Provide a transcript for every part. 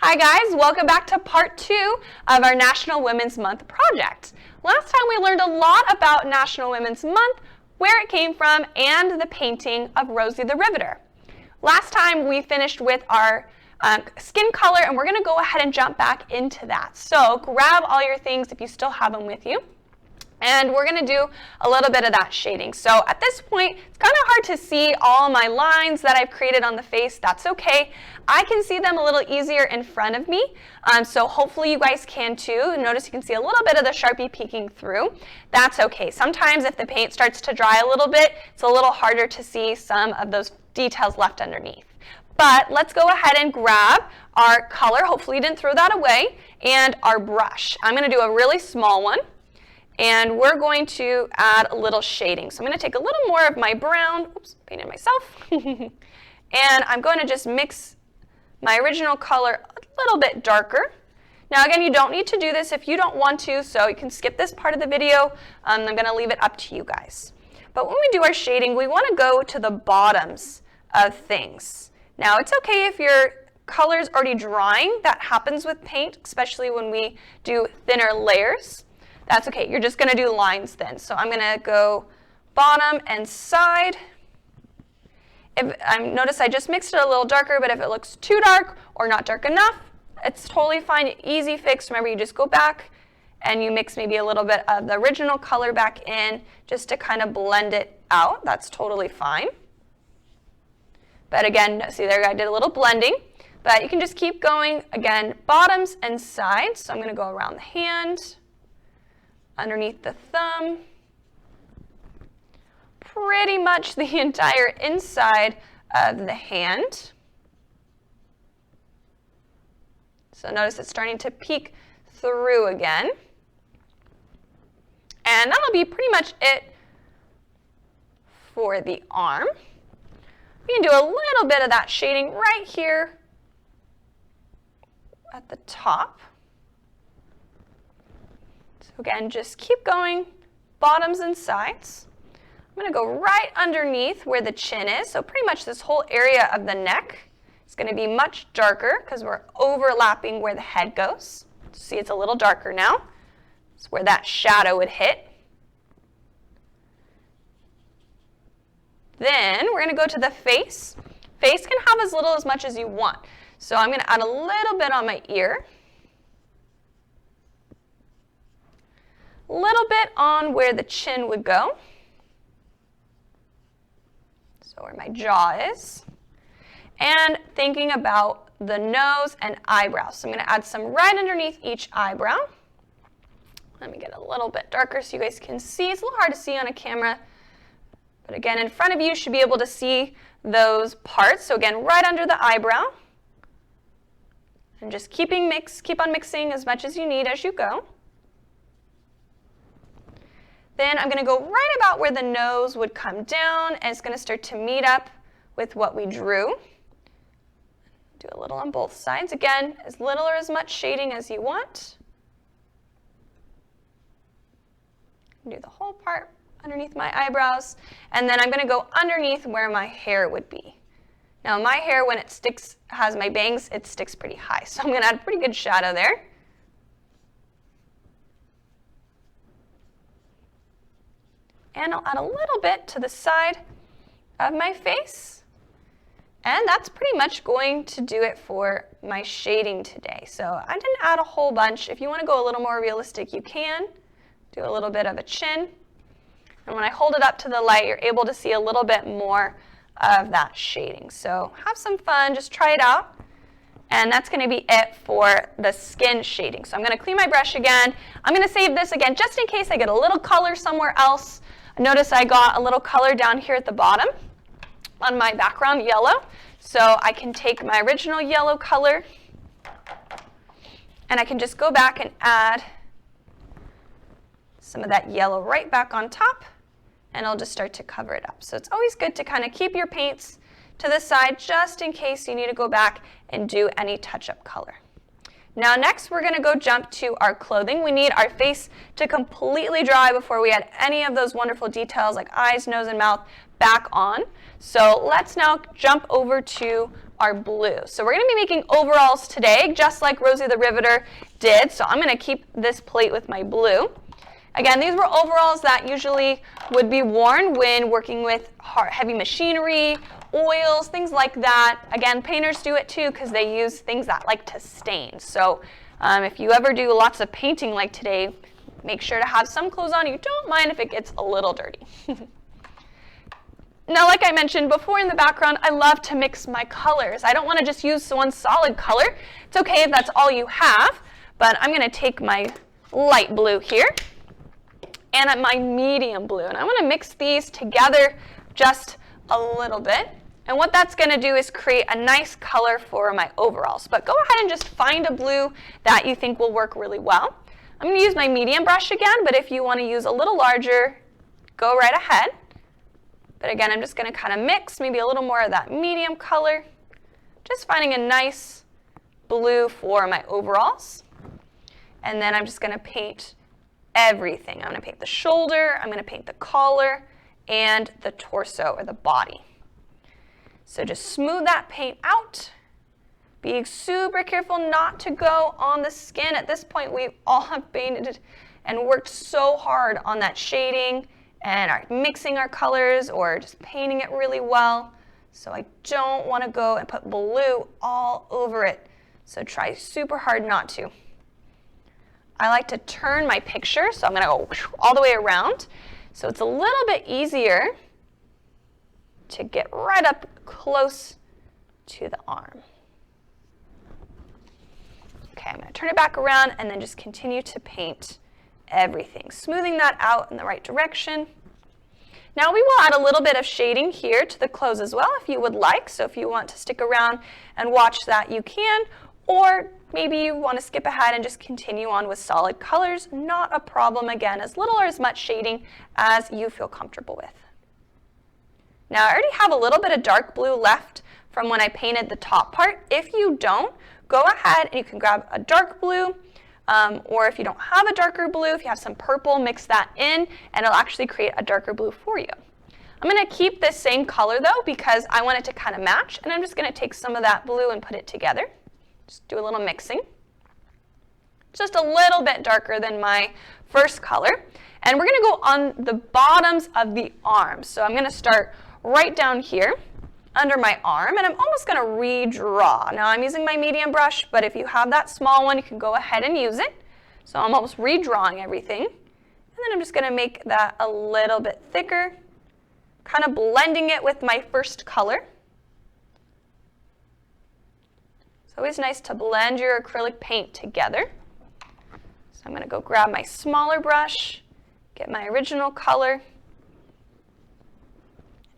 Hi guys, welcome back to part 2 of our National Women's Month project. Last time we learned a lot about National Women's Month, where it came from, and the painting of Rosie the Riveter. Last time we finished with our skin color, and we're going to go ahead and jump back into that. So grab all your things if you still have them with you. And we're going to do a little bit of that shading. So at this point, it's kind of hard to see all my lines that I've created on the face. That's okay. I can see them a little easier in front of me. So hopefully you guys can too. Notice you can see a little bit of the Sharpie peeking through. That's okay. Sometimes if the paint starts to dry a little bit, it's a little harder to see some of those details left underneath. But let's go ahead and grab our color. Hopefully you didn't throw that away. And our brush. I'm going to do a really small one. And we're going to add a little shading. So I'm going to take a little more of my brown, oops, painted myself, and I'm going to just mix my original color a little bit darker. Now again, you don't need to do this if you don't want to, so you can skip this part of the video. I'm going to leave it up to you guys. But when we do our shading, we want to go to the bottoms of things. Now it's okay if your color is already drying. That happens with paint, especially when we do thinner layers. That's okay, you're just going to do lines then. So I'm going to go bottom and side. Notice I just mixed it a little darker, but if it looks too dark or not dark enough, it's totally fine, easy fix. Remember, you just go back and you mix maybe a little bit of the original color back in just to kind of blend it out. That's totally fine. But again, see there, I did a little blending. But you can just keep going, again, bottoms and sides. So I'm going to go around the hand, underneath the thumb, pretty much the entire inside of the hand. So notice it's starting to peek through again. And that'll be pretty much it for the arm. We can do a little bit of that shading right here at the top. Again, just keep going, bottoms and sides. I'm going to go right underneath where the chin is. So pretty much this whole area of the neck is going to be much darker because we're overlapping where the head goes. See, it's a little darker now. It's where that shadow would hit. Then we're going to go to the face. Face can have as little as much as you want. So I'm going to add a little bit on my ear. Little bit on where the chin would go, so where my jaw is, and thinking about the nose and eyebrows. So I'm going to add some right underneath each eyebrow. Let me get a little bit darker so you guys can see. It's a little hard to see on a camera, but again, in front of you, you should be able to see those parts. So again, right under the eyebrow, and just keep on mixing as much as you need as you go. Then I'm going to go right about where the nose would come down, and it's going to start to meet up with what we drew. Do a little on both sides. Again, as little or as much shading as you want. Do the whole part underneath my eyebrows, and then I'm going to go underneath where my hair would be. Now my hair, when it has my bangs, it sticks pretty high, so I'm going to add a pretty good shadow there. And I'll add a little bit to the side of my face. And that's pretty much going to do it for my shading today. So I didn't add a whole bunch. If you want to go a little more realistic, you can. Do a little bit of a chin. And when I hold it up to the light, you're able to see a little bit more of that shading. So have some fun. Just try it out. And that's going to be it for the skin shading. So I'm going to clean my brush again. I'm going to save this again just in case I get a little color somewhere else. Notice I got a little color down here at the bottom on my background yellow. So I can take my original yellow color and I can just go back and add some of that yellow right back on top, and I'll just start to cover it up. So it's always good to kind of keep your paints to the side just in case you need to go back and do any touch-up color. Now next we're going to go jump to our clothing. We need our face to completely dry before we add any of those wonderful details like eyes, nose, and mouth back on. So let's now jump over to our blue. So we're going to be making overalls today, just like Rosie the Riveter did. So I'm going to keep this plate with my blue. Again, these were overalls that usually would be worn when working with heavy machinery, oils, things like that. Again, painters do it too because they use things that like to stain. So if you ever do lots of painting like today, make sure to have some clothes on. You don't mind if it gets a little dirty. Now, like I mentioned before in the background, I love to mix my colors. I don't want to just use one solid color. It's okay if that's all you have, but I'm going to take my light blue here and my medium blue, and I'm going to mix these together just a little bit. And what that's going to do is create a nice color for my overalls. But go ahead and just find a blue that you think will work really well. I'm going to use my medium brush again, but if you want to use a little larger, go right ahead. But again, I'm just going to kind of mix maybe a little more of that medium color. Just finding a nice blue for my overalls. And then I'm just going to paint everything. I'm going to paint the shoulder, I'm going to paint the collar, and the torso or the body. So just smooth that paint out. Be super careful not to go on the skin. At this point, we all have painted and worked so hard on that shading and are mixing our colors or just painting it really well. So I don't want to go and put blue all over it. So try super hard not to. I like to turn my picture, so I'm going to go all the way around. So it's a little bit easier to get right up close to the arm. Okay, I'm going to turn it back around and then just continue to paint everything, smoothing that out in the right direction. Now we will add a little bit of shading here to the clothes as well if you would like. So if you want to stick around and watch that, you can. Or maybe you want to skip ahead and just continue on with solid colors. Not a problem, again, as little or as much shading as you feel comfortable with. Now I already have a little bit of dark blue left from when I painted the top part. If you don't, go ahead and you can grab a dark blue, or if you don't have a darker blue, if you have some purple, mix that in and it'll actually create a darker blue for you. I'm going to keep this same color though because I want it to kind of match, and I'm just going to take some of that blue and put it together. Just do a little mixing. Just a little bit darker than my first color. And we're going to go on the bottoms of the arms. So I'm going to start right down here under my arm, and I'm almost going to redraw. Now I'm using my medium brush, but if you have that small one, you can go ahead and use it. So I'm almost redrawing everything. And then I'm just going to make that a little bit thicker, kind of blending it with my first color. It's always nice to blend your acrylic paint together. So I'm going to go grab my smaller brush, get my original color,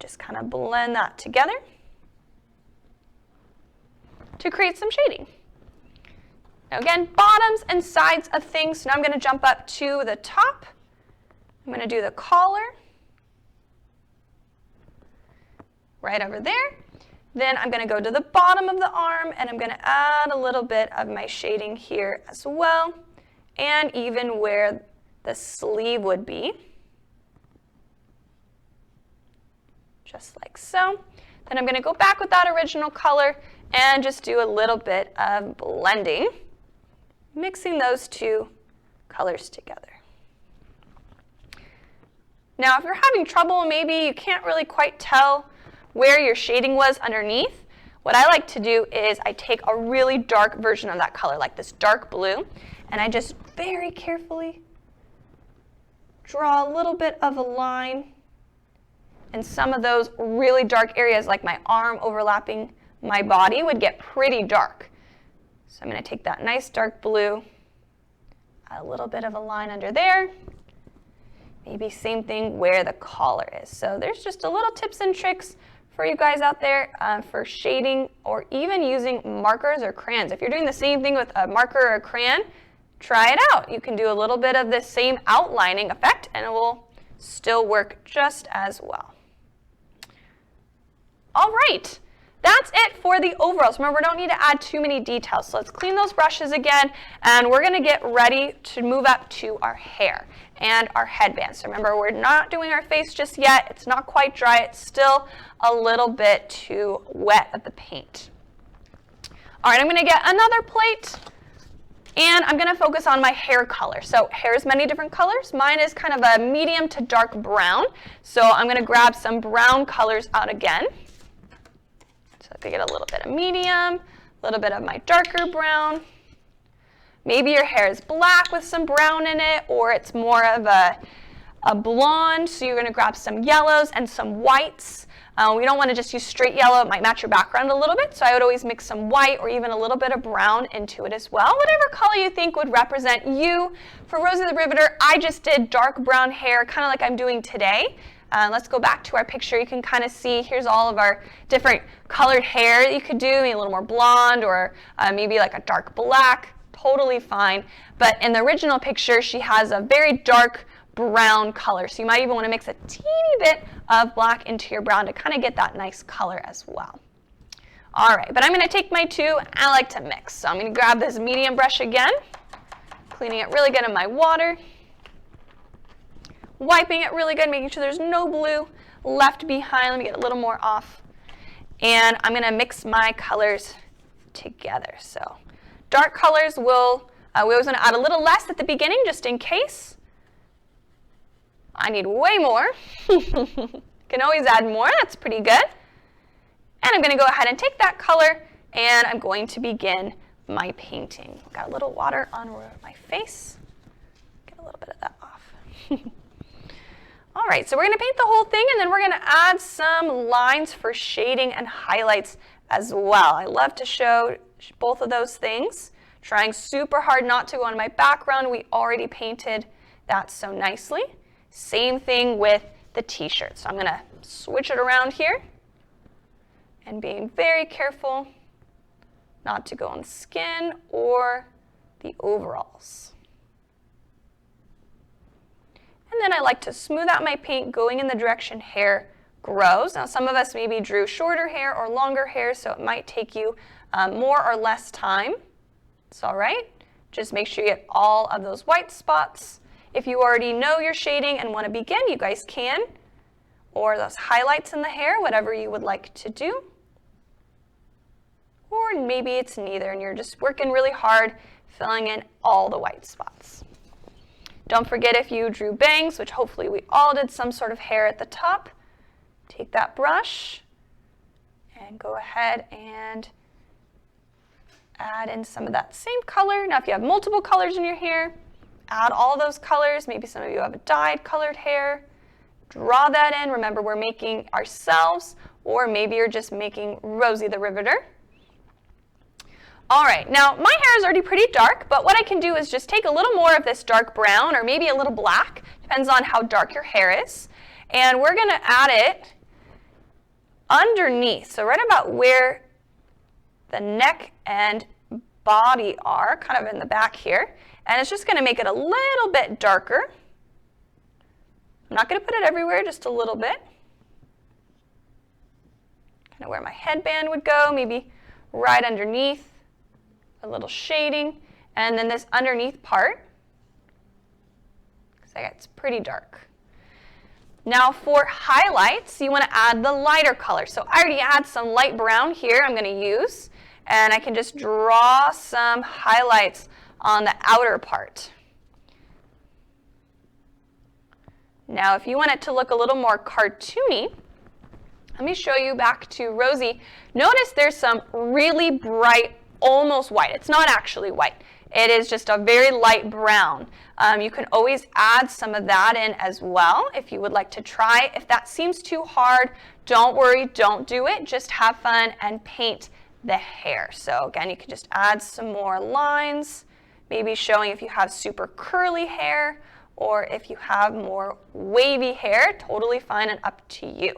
just kind of blend that together to create some shading. Now again, bottoms and sides of things. So now I'm going to jump up to the top. I'm going to do the collar right over there. Then I'm going to go to the bottom of the arm and I'm going to add a little bit of my shading here as well, and even where the sleeve would be. Just like so. Then I'm going to go back with that original color and just do a little bit of blending, mixing those two colors together. Now, if you're having trouble, maybe you can't really quite tell where your shading was underneath, what I like to do is I take a really dark version of that color, like this dark blue, and I just very carefully draw a little bit of a line. And some of those really dark areas, like my arm overlapping my body, would get pretty dark. So I'm going to take that nice dark blue, add a little bit of a line under there. Maybe same thing where the collar is. So there's just a little tips and tricks for you guys out there for shading, or even using markers or crayons. If you're doing the same thing with a marker or a crayon, try it out. You can do a little bit of this same outlining effect and it will still work just as well. All right, that's it for the overalls. Remember, we don't need to add too many details. So let's clean those brushes again, and we're gonna get ready to move up to our hair and our headband. So remember, we're not doing our face just yet. It's not quite dry. It's still a little bit too wet of the paint. All right, I'm going to get another plate, and I'm going to focus on my hair color. So hair is many different colors. Mine is kind of a medium to dark brown. So I'm going to grab some brown colors out again. So I can get a little bit of medium, a little bit of my darker brown. Maybe your hair is black with some brown in it, or it's more of a blonde, so you're going to grab some yellows and some whites. We don't want to just use straight yellow. It might match your background a little bit, so I would always mix some white or even a little bit of brown into it as well. Whatever color you think would represent you. For Rosie the Riveter, I just did dark brown hair, kind of like I'm doing today. Let's go back to our picture. You can kind of see, here's all of our different colored hair that you could do, maybe a little more blonde or maybe like a dark black. Totally fine. But in the original picture, she has a very dark brown color. So you might even want to mix a teeny bit of black into your brown to kind of get that nice color as well. All right, but I'm going to take my two. I like to mix. So I'm going to grab this medium brush again, cleaning it really good in my water, wiping it really good, making sure there's no blue left behind. Let me get a little more off. And I'm going to mix my colors together. So dark colors will, we always want to add a little less at the beginning just in case. I need way more. Can always add more, that's pretty good. And I'm going to go ahead and take that color and I'm going to begin my painting. Got a little water on my face. Get a little bit of that off. All right, so we're going to paint the whole thing and then we're going to add some lines for shading and highlights as well. I love to show both of those things. Trying super hard not to go on my background. We already painted that so nicely. Same thing with the t-shirt. So I'm going to switch it around here and being very careful not to go on the skin or the overalls. And then I like to smooth out my paint going in the direction hair grows. Now some of us maybe drew shorter hair or longer hair, so it might take you more or less time. It's all right. Just make sure you get all of those white spots. If you already know your shading and want to begin, you guys can. Or those highlights in the hair, whatever you would like to do. Or maybe it's neither and you're just working really hard filling in all the white spots. Don't forget if you drew bangs, which hopefully we all did some sort of hair at the top. Take that brush and go ahead and add in some of that same color. Now if you have multiple colors in your hair, add all those colors. Maybe some of you have a dyed colored hair. Draw that in. Remember, we're making ourselves, or maybe you're just making Rosie the Riveter. All right, now my hair is already pretty dark, but what I can do is just take a little more of this dark brown or maybe a little black, depends on how dark your hair is, and we're going to add it underneath, so right about where the neck and body are, kind of in the back here, and it's just going to make it a little bit darker. I'm not going to put it everywhere, just a little bit. Kind of where my headband would go, maybe right underneath. A little shading, and then this underneath part, it's pretty dark. Now for highlights, you want to add the lighter color. So I already had some light brown here I'm going to use, and I can just draw some highlights on the outer part. Now if you want it to look a little more cartoony, let me show you back to Rosie. Notice there's some really bright almost white. It's not actually white. It is just a very light brown. You can always add some of that in as well if you would like to try. If that seems too hard, don't worry, don't do it. Just have fun and paint the hair. So again, you can just add some more lines, maybe showing if you have super curly hair or if you have more wavy hair, totally fine and up to you.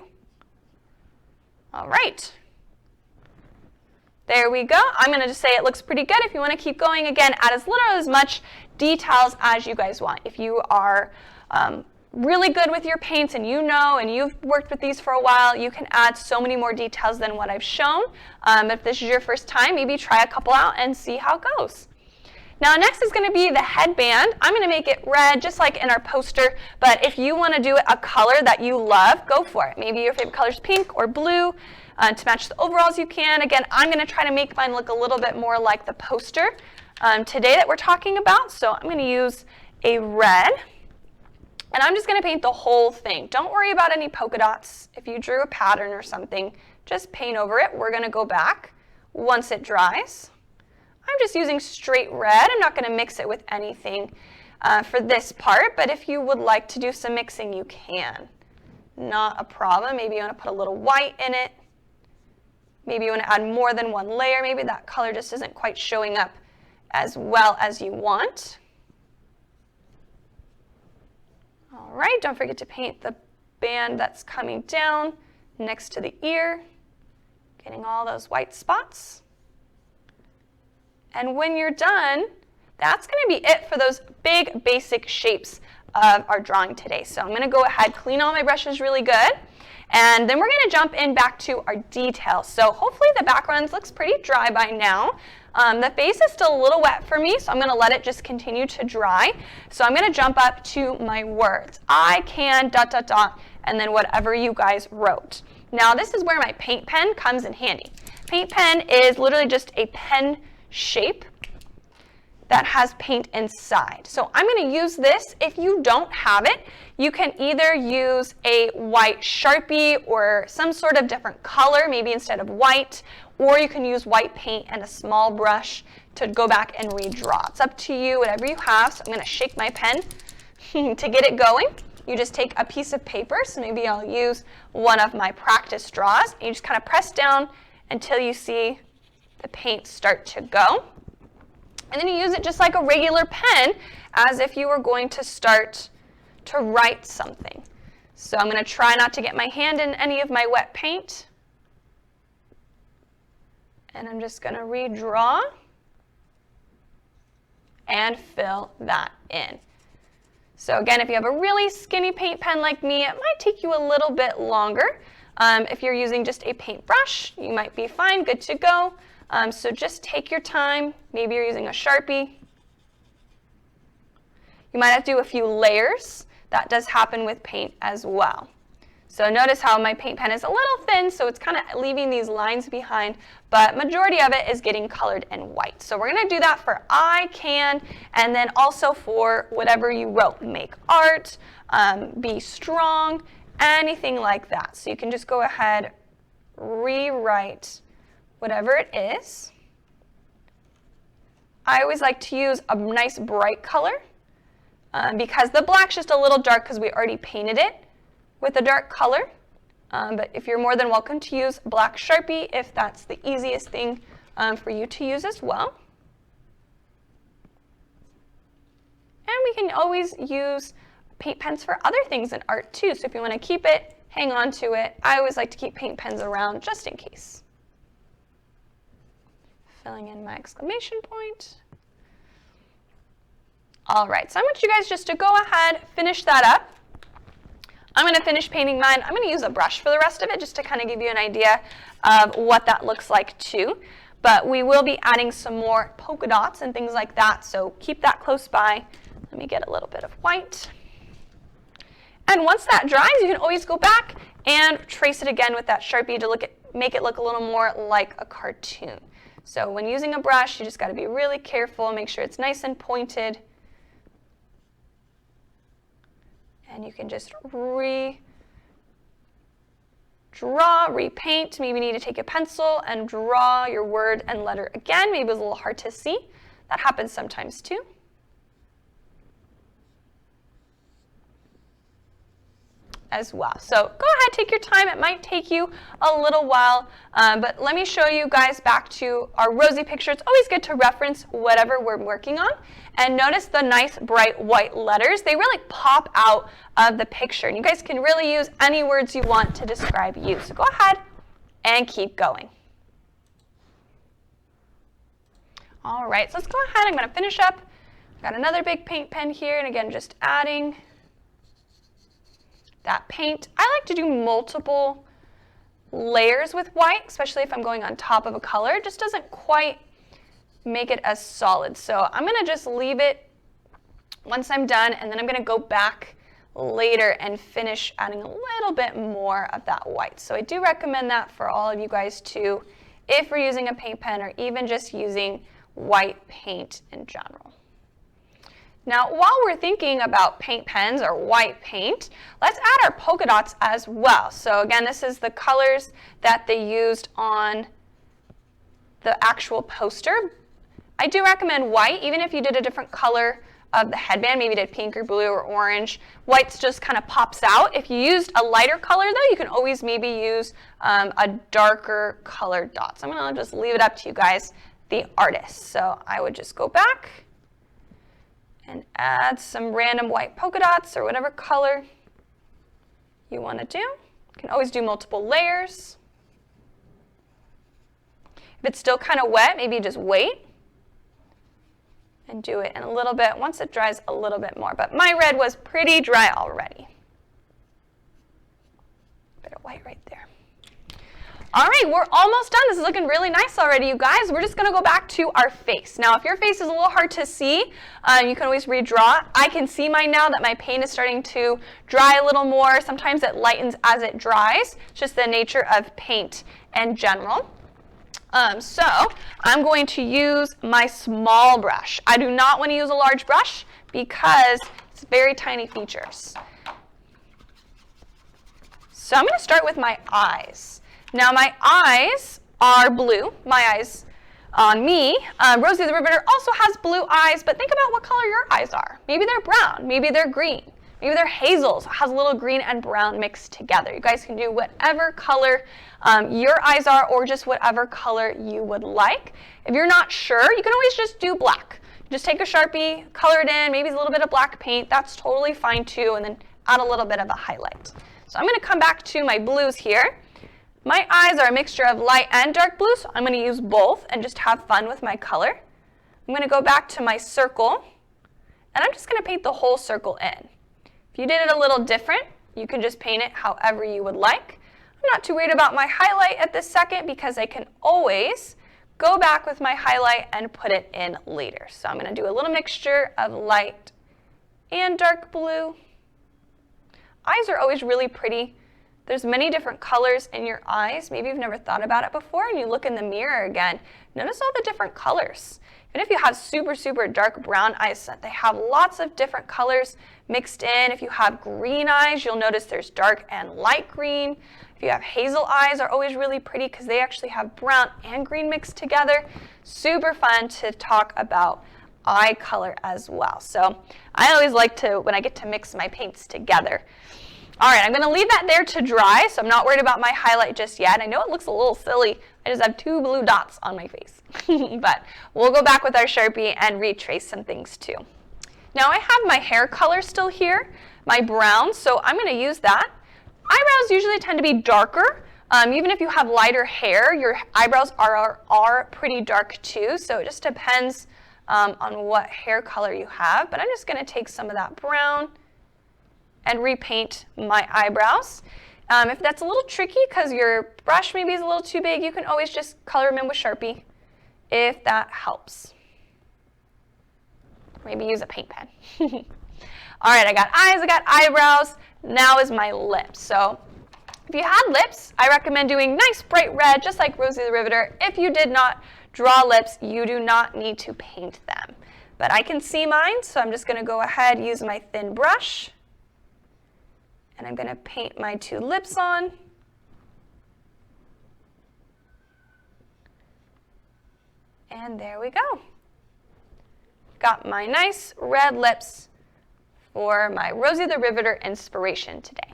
All right. There we go. I'm going to just say it looks pretty good. If you want to keep going, again, add as little or as much details as you guys want. If you are really good with your paints and you know and you've worked with these for a while, you can add so many more details than what I've shown. If this is your first time, maybe try a couple out and see how it goes. Now next is going to be the headband. I'm going to make it red just like in our poster, but if you want to do a color that you love, go for it. Maybe your favorite color is pink or blue. to match the overalls, you can. Again, I'm going to try to make mine look a little bit more like the poster today that we're talking about. So I'm going to use a red, and I'm just going to paint the whole thing. Don't worry about any polka dots. If you drew a pattern or something, just paint over it. We're going to go back once it dries. I'm just using straight red. I'm not going to mix it with anything for this part, but if you would like to do some mixing, you can. Not a problem. Maybe you want to put a little white in it. Maybe you want to add more than one layer. Maybe that color just isn't quite showing up as well as you want. All right, don't forget to paint the band that's coming down next to the ear, getting all those white spots. And when you're done, that's going to be it for those big basic shapes of our drawing today. So I'm going to go ahead, clean all my brushes really good, and then we're going to jump in back to our details. So hopefully the background looks pretty dry by now. The face is still a little wet for me, so I'm going to let it just continue to dry. So I'm going to jump up to my words. I can ... and then whatever you guys wrote. Now this is where my paint pen comes in handy. Paint pen is literally just a pen shape that has paint inside. So I'm going to use this. If you don't have it, you can either use a white Sharpie or some sort of different color, maybe instead of white, or you can use white paint and a small brush to go back and redraw. It's up to you, whatever you have. So I'm going to shake my pen to get it going. You just take a piece of paper, so maybe I'll use one of my practice draws, and you just kind of press down until you see the paint start to go. And then you use it just like a regular pen, as if you were going to start to write something. So I'm going to try not to get my hand in any of my wet paint. And I'm just going to redraw and fill that in. So again, if you have a really skinny paint pen like me, it might take you a little bit longer. If you're using just a paintbrush, you might be fine, good to go. So just take your time. Maybe you're using a Sharpie. You might have to do a few layers. That does happen with paint as well. So notice how my paint pen is a little thin, so it's kind of leaving these lines behind, but majority of it is getting colored in white. So we're going to do that for I can, and then also for whatever you wrote. Make art, be strong, anything like that. So you can just go ahead, rewrite whatever it is. I always like to use a nice bright color because the black's just a little dark because we already painted it with a dark color. But if you're more than welcome to use black Sharpie if that's the easiest thing for you to use as well. And we can always use paint pens for other things in art too. So if you want to keep it, hang on to it. I always like to keep paint pens around just in case. Filling in my exclamation point. All right, so I want you guys just to go ahead, finish that up. I'm going to finish painting mine. I'm going to use a brush for the rest of it just to kind of give you an idea of what that looks like too. But we will be adding some more polka dots and things like that, so keep that close by. Let me get a little bit of white. And once that dries, you can always go back and trace it again with that Sharpie to make it look a little more like a cartoon. So when using a brush, you just got to be really careful, make sure it's nice and pointed. And you can just redraw, repaint. Maybe you need to take a pencil and draw your word and letter again. Maybe it was a little hard to see. That happens sometimes too. As well. So go ahead, take your time. It might take you a little while, but let me show you guys back to our rosy picture. It's always good to reference whatever we're working on. And notice the nice bright white letters. They really pop out of the picture. And you guys can really use any words you want to describe you. So go ahead and keep going. All right, so let's go ahead. I'm going to finish up. I've got another big paint pen here, and again, just adding that paint. I like to do multiple layers with white, especially if I'm going on top of a color. It just doesn't quite make it as solid. So I'm going to just leave it once I'm done, and then I'm going to go back later and finish adding a little bit more of that white. So I do recommend that for all of you guys too, if we're using a paint pen or even just using white paint in general. Now, while we're thinking about paint pens or white paint, let's add our polka dots as well. So again, this is the colors that they used on the actual poster. I do recommend white, even if you did a different color of the headband, maybe did pink or blue or orange. White just kind of pops out. If you used a lighter color though, you can always maybe use a darker colored dot. So I'm gonna just leave it up to you guys, the artists. So I would just go back and add some random white polka dots or whatever color you want to do. You can always do multiple layers. If it's still kind of wet, maybe just wait and do it in a little bit once it dries a little bit more. But my red was pretty dry already. Bit of white right there. All right, we're almost done. This is looking really nice already, you guys. We're just going to go back to our face. Now, if your face is a little hard to see, you can always redraw. I can see mine now that my paint is starting to dry a little more. Sometimes it lightens as it dries. It's just the nature of paint in general. So I'm going to use my small brush. I do not want to use a large brush because it's very tiny features. So I'm going to start with my eyes. Now my eyes are blue, my eyes on me. Rosie the Riveter also has blue eyes, but think about what color your eyes are. Maybe they're brown, maybe they're green, maybe they're hazels. It has a little green and brown mixed together. You guys can do whatever color your eyes are or just whatever color you would like. If you're not sure, you can always just do black. Just take a Sharpie, color it in, maybe a little bit of black paint. That's totally fine too, and then add a little bit of a highlight. So I'm going to come back to my blues here. My eyes are a mixture of light and dark blue, so I'm going to use both and just have fun with my color. I'm going to go back to my circle, and I'm just going to paint the whole circle in. If you did it a little different, you can just paint it however you would like. I'm not too worried about my highlight at this second because I can always go back with my highlight and put it in later. So I'm going to do a little mixture of light and dark blue. Eyes are always really pretty. There's many different colors in your eyes. Maybe you've never thought about it before, and you look in the mirror again. Notice all the different colors. Even if you have super, super dark brown eyes, they have lots of different colors mixed in. If you have green eyes, you'll notice there's dark and light green. If you have hazel eyes, are always really pretty because they actually have brown and green mixed together. Super fun to talk about eye color as well. So I always like to, when I get to mix my paints together. All right, I'm going to leave that there to dry, so I'm not worried about my highlight just yet. I know it looks a little silly. I just have 2 blue dots on my face. But we'll go back with our Sharpie and retrace some things too. Now I have my hair color still here, my brown, so I'm going to use that. Eyebrows usually tend to be darker. Even if you have lighter hair, your eyebrows are pretty dark too, so it just depends on what hair color you have. But I'm just going to take some of that brown and repaint my eyebrows. If that's a little tricky because your brush maybe is a little too big, you can always just color them in with Sharpie if that helps. Maybe use a paint pen. All right, I got eyes, I got eyebrows. Now is my lips. So if you had lips, I recommend doing nice bright red, just like Rosie the Riveter. If you did not draw lips, you do not need to paint them. But I can see mine, so I'm just going to go ahead, use my thin brush. And I'm going to paint my 2 lips on. And there we go. Got my nice red lips for my Rosie the Riveter inspiration today.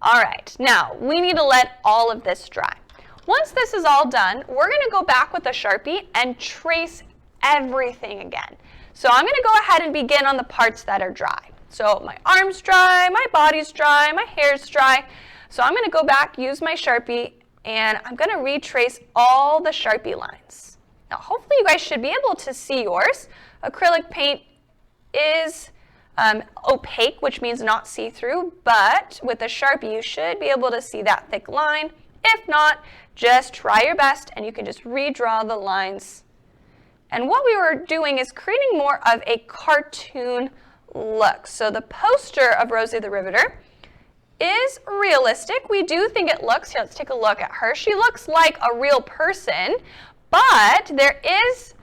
All right, now we need to let all of this dry. Once this is all done, we're going to go back with a Sharpie and trace everything again. So I'm going to go ahead and begin on the parts that are dry. So my arm's dry, my body's dry, my hair's dry. So I'm going to go back, use my Sharpie, and I'm going to retrace all the Sharpie lines. Now hopefully you guys should be able to see yours. Acrylic paint is opaque, which means not see-through, but with a Sharpie you should be able to see that thick line. If not, just try your best and you can just redraw the lines. And what we were doing is creating more of a cartoon look. So the poster of Rosie the Riveter is realistic. We do think it looks, here, let's take a look at her. She looks like a real person, but there is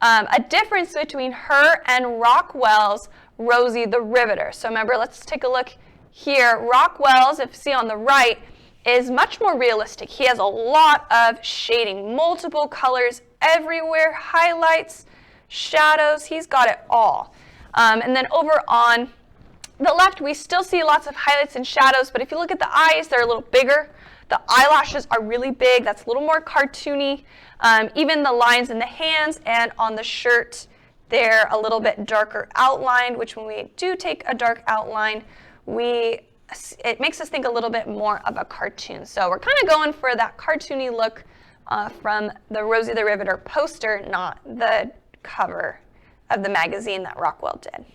a difference between her and Rockwell's Rosie the Riveter. So remember, let's take a look here. Rockwell's, if you see on the right, is much more realistic. He has a lot of shading, multiple colors everywhere, highlights, shadows, he's got it all. And then over on the left, we still see lots of highlights and shadows, but if you look at the eyes, they're a little bigger. The eyelashes are really big. That's a little more cartoony. Even the lines in the hands and on the shirt, they're a little bit darker outlined, which when we do take a dark outline, it makes us think a little bit more of a cartoon. So we're kind of going for that cartoony look from the Rosie the Riveter poster, not the cover of the magazine that Rockwell did.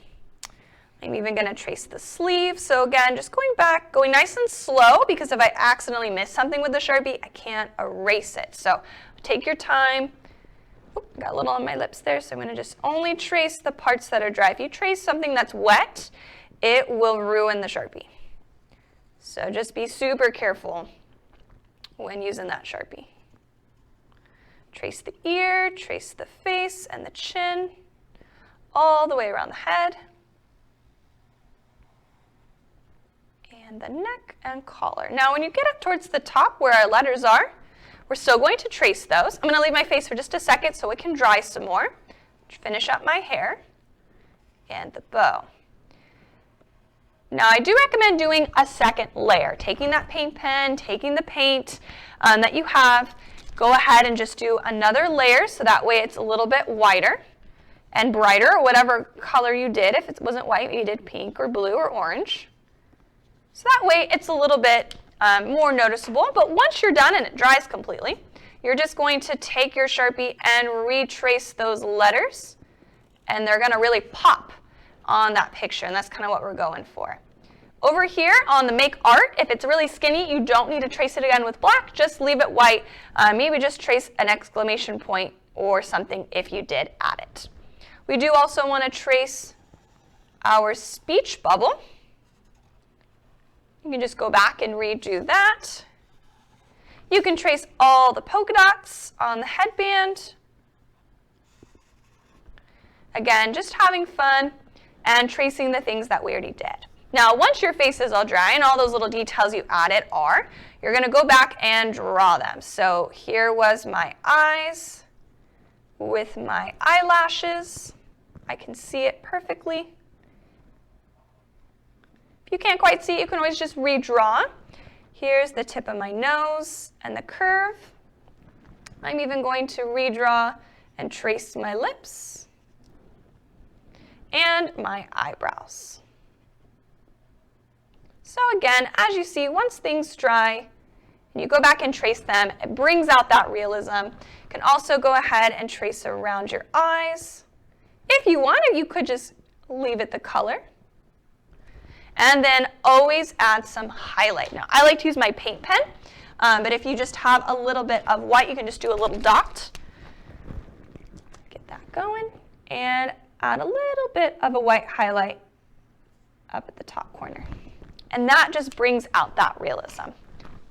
I'm even going to trace the sleeve. So again, just going back, going nice and slow, because if I accidentally miss something with the Sharpie, I can't erase it. So take your time. Oop, got a little on my lips there, so I'm going to just only trace the parts that are dry. If you trace something that's wet, it will ruin the Sharpie. So just be super careful when using that Sharpie. Trace the ear, trace the face and the chin, all the way around the head. And the neck and collar. Now when you get up towards the top where our letters are, we're still going to trace those. I'm going to leave my face for just a second so it can dry some more. Finish up my hair and the bow. Now I do recommend doing a second layer. Taking that paint pen, taking the paint that you have, go ahead and just do another layer so that way it's a little bit whiter and brighter, or whatever color you did. If it wasn't white, you did pink or blue or orange. So that way it's a little bit more noticeable, but once you're done and it dries completely, you're just going to take your Sharpie and retrace those letters, and they're going to really pop on that picture, and that's kind of what we're going for. Over here on the Make Art, if it's really skinny, you don't need to trace it again with black, just leave it white. Maybe just trace an exclamation point or something if you did add it. We do also want to trace our speech bubble. You can just go back and redo that. You can trace all the polka dots on the headband. Again, just having fun and tracing the things that we already did. Now, once your face is all dry and all those little details you added are, you're going to go back and draw them. So here was my eyes with my eyelashes. I can see it perfectly. If you can't quite see it, you can always just redraw. Here's the tip of my nose and the curve. I'm even going to redraw and trace my lips and my eyebrows. So again, as you see, once things dry and you go back and trace them, it brings out that realism. You can also go ahead and trace around your eyes. If you wanted, you could just leave it the color. And then always add some highlight. Now, I like to use my paint pen, but if you just have a little bit of white, you can just do a little dot. Get that going, and add a little bit of a white highlight up at the top corner. And that just brings out that realism.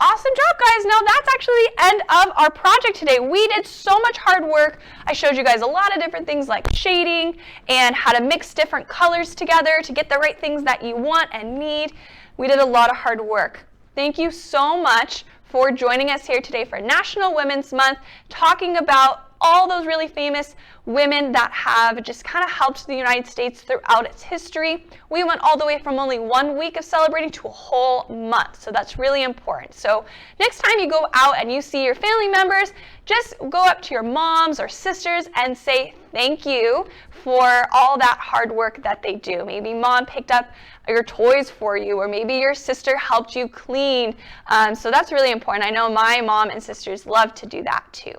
Awesome job, guys. Now that's actually the end of our project today. We did so much hard work. I showed you guys a lot of different things like shading and how to mix different colors together to get the right things that you want and need. We did a lot of hard work. Thank you so much for joining us here today for National Women's Month, talking about all those really famous women that have just kind of helped the United States throughout its history. We went all the way from only 1 week of celebrating to a whole month, so that's really important. So next time you go out and you see your family members, just go up to your moms or sisters and say thank you for all that hard work that they do. Maybe mom picked up your toys for you, or maybe your sister helped you clean. So that's really important. I know my mom and sisters love to do that too.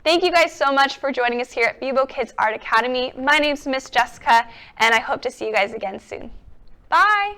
Thank you guys so much for joining us here at Vivo Kids Art Academy. My name's Miss Jessica, and I hope to see you guys again soon. Bye!